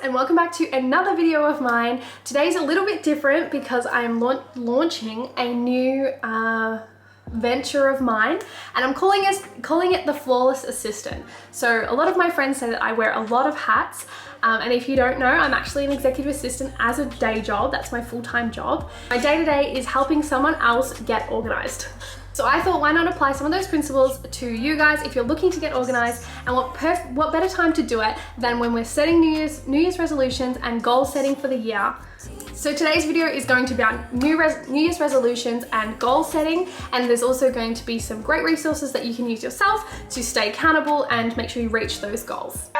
and welcome back to another video of mine. Today's a little bit different because I'm launching a new venture of mine, and I'm calling it the Flawless Assistant. So a lot of my friends say that I wear a lot of hats, and if you don't know, I'm actually an executive assistant as a day job. That's my full-time job. My day-to-day is helping someone else get organized. So I thought, why not apply some of those principles to you guys if you're looking to get organized, and what better time to do it than when we're setting New Year's resolutions and goal setting for the year. So today's video is going to be on New Year's resolutions and goal setting, and there's also going to be some great resources that you can use yourself to stay accountable and make sure you reach those goals.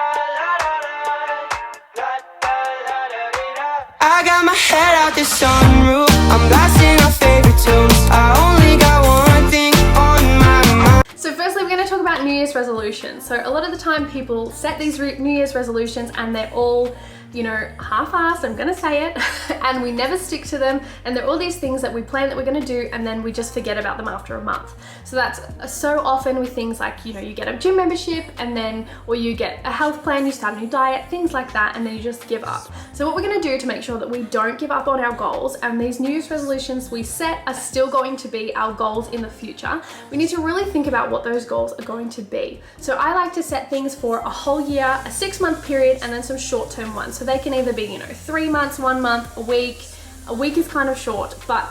I got my head out the sunroof, I'm blasting our favorite tunes. I only got one thing on my mind. So firstly, we're going to talk about New Year's resolutions. So a lot of the time people set these New Year's resolutions and they're all, you know, half-assed, I'm gonna say it, and we never stick to them, and they're all these things that we plan that we're gonna do and then we just forget about them after a month. So that's so often with things like, you know, you get a gym membership and then, or you get a health plan, you start a new diet, things like that, and then you just give up. So what we're gonna do to make sure that we don't give up on our goals, and these New Year's resolutions we set are still going to be our goals in the future, we need to really think about what those goals are going to be. So I like to set things for a whole year, a 6-month period, and then some short-term ones. So they can either be, you know, 3 months, 1 month, a week. A week is kind of short, but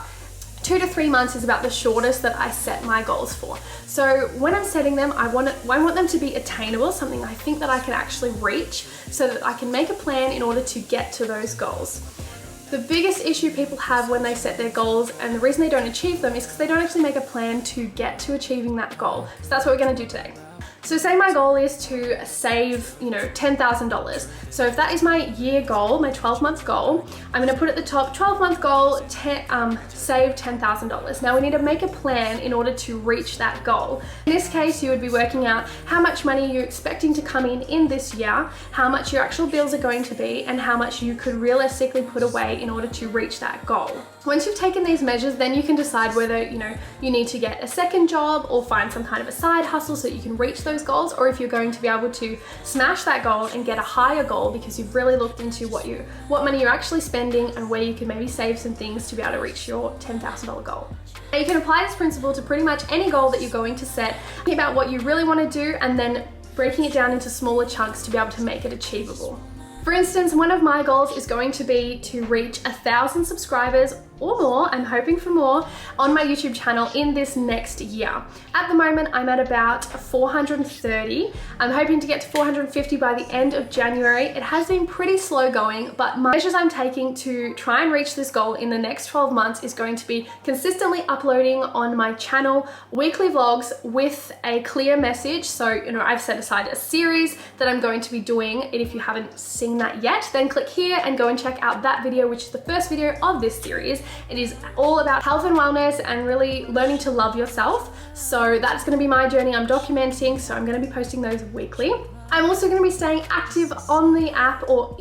2 to 3 months is about the shortest that I set my goals for. So when I'm setting them, I want them to be attainable, something I think that I can actually reach, so that I can make a plan in order to get to those goals. The biggest issue people have when they set their goals, and the reason they don't achieve them, is because they don't actually make a plan to get to achieving that goal. So that's what we're going to do today. So say my goal is to save, you know, $10,000. So if that is my year goal, my 12-month goal, I'm going to put at the top 12-month goal, save $10,000. Now we need to make a plan in order to reach that goal. In this case, you would be working out how much money you're expecting to come in this year, how much your actual bills are going to be, and how much you could realistically put away in order to reach that goal. Once you've taken these measures, then you can decide whether, you know, you need to get a second job or find some kind of a side hustle so that you can reach those goals, or if you're going to be able to smash that goal and get a higher goal because you've really looked into what money you're actually spending and where you can maybe save some things to be able to reach your $10,000 goal. Now you can apply this principle to pretty much any goal that you're going to set, thinking about what you really want to do and then breaking it down into smaller chunks to be able to make it achievable. For instance, one of my goals is going to be to reach 1,000 subscribers or more, I'm hoping for more, on my YouTube channel in this next year. At the moment, I'm at about 430. I'm hoping to get to 450 by the end of January. It has been pretty slow going, but my measures I'm taking to try and reach this goal in the next 12 months is going to be consistently uploading on my channel weekly vlogs with a clear message. So, you know, I've set aside a series that I'm going to be doing, and if you haven't seen that yet, then click here and go and check out that video, which is the first video of this series. It is all about health and wellness and really learning to love yourself. So that's going to be my journey I'm documenting, so I'm going to be posting those weekly. I'm also going to be staying active on the app or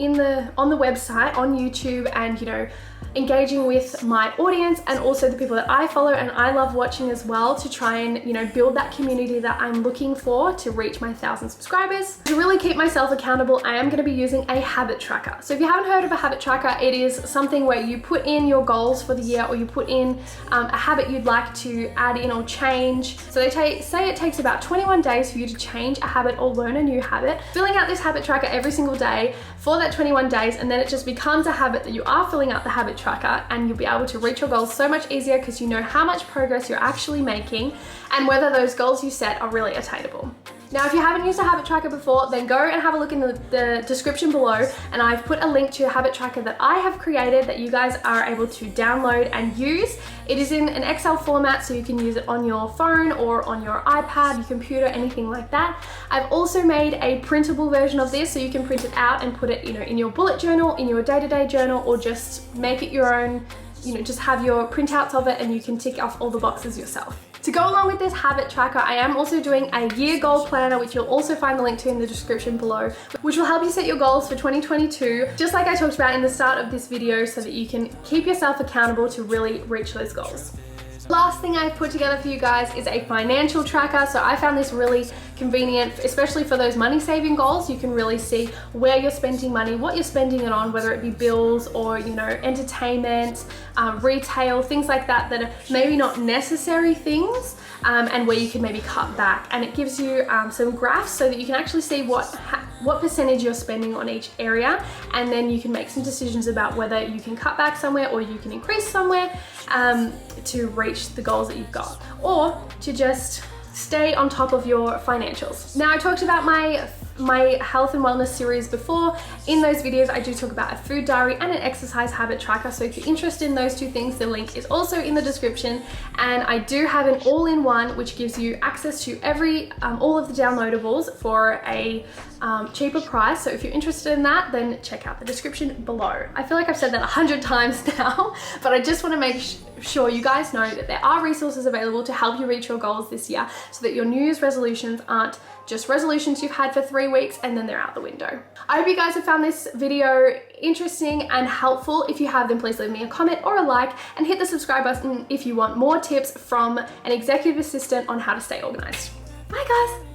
on the website, on YouTube, and, you know, engaging with my audience and also the people that I follow and I love watching as well, to try and, you know, build that community that I'm looking for to reach my 1,000 subscribers. To really keep myself accountable, I am going to be using a habit tracker. So if you haven't heard of a habit tracker, it is something where you put in your goals for the year, or you put in a habit you'd like to add in or change. So they say it takes about 21 days for you to change a habit or learn a new habit. Filling out this habit tracker every single day for that 21 days, and then it just becomes a habit that you are filling out the habit tracker, and you'll be able to reach your goals so much easier because you know how much progress you're actually making and whether those goals you set are really attainable. Now, if you haven't used a habit tracker before, then go and have a look in the description below, and I've put a link to a habit tracker that I have created that you guys are able to download and use. It is in an Excel format, so you can use it on your phone or on your iPad, your computer, anything like that. I've also made a printable version of this, so you can print it out and put it, you know, in your bullet journal, in your day-to-day journal, or just make it your own, you know, just have your printouts of it and you can tick off all the boxes yourself. To go along with this habit tracker, I am also doing a year goal planner, which you'll also find the link to in the description below, which will help you set your goals for 2022, just like I talked about in the start of this video, so that you can keep yourself accountable to really reach those goals. Last thing I've put together for you guys is a financial tracker. So I found this really convenient, especially for those money saving goals. You can really see where you're spending money, what you're spending it on, whether it be bills or, you know, entertainment, retail, things like that that are maybe not necessary things, and where you can maybe cut back. And it gives you some graphs so that you can actually see what percentage you're spending on each area, and then you can make some decisions about whether you can cut back somewhere or you can increase somewhere to reach the goals that you've got, or to just stay on top of your financials. Now, I talked about my health and wellness series before. In those videos, I do talk about a food diary and an exercise habit tracker. So if you're interested in those two things, the link is also in the description. And I do have an all-in-one, which gives you access to all of the downloadables for a cheaper price. So if you're interested in that, then check out the description below. I feel like I've said that 100 times now, but I just want to make sure you guys know that there are resources available to help you reach your goals this year, so that your New Year's resolutions aren't just resolutions you've had for 3 weeks and then they're out the window. I hope you guys have found this video interesting and helpful. If you have, then please leave me a comment or a like, and hit the subscribe button if you want more tips from an executive assistant on how to stay organized. Bye guys.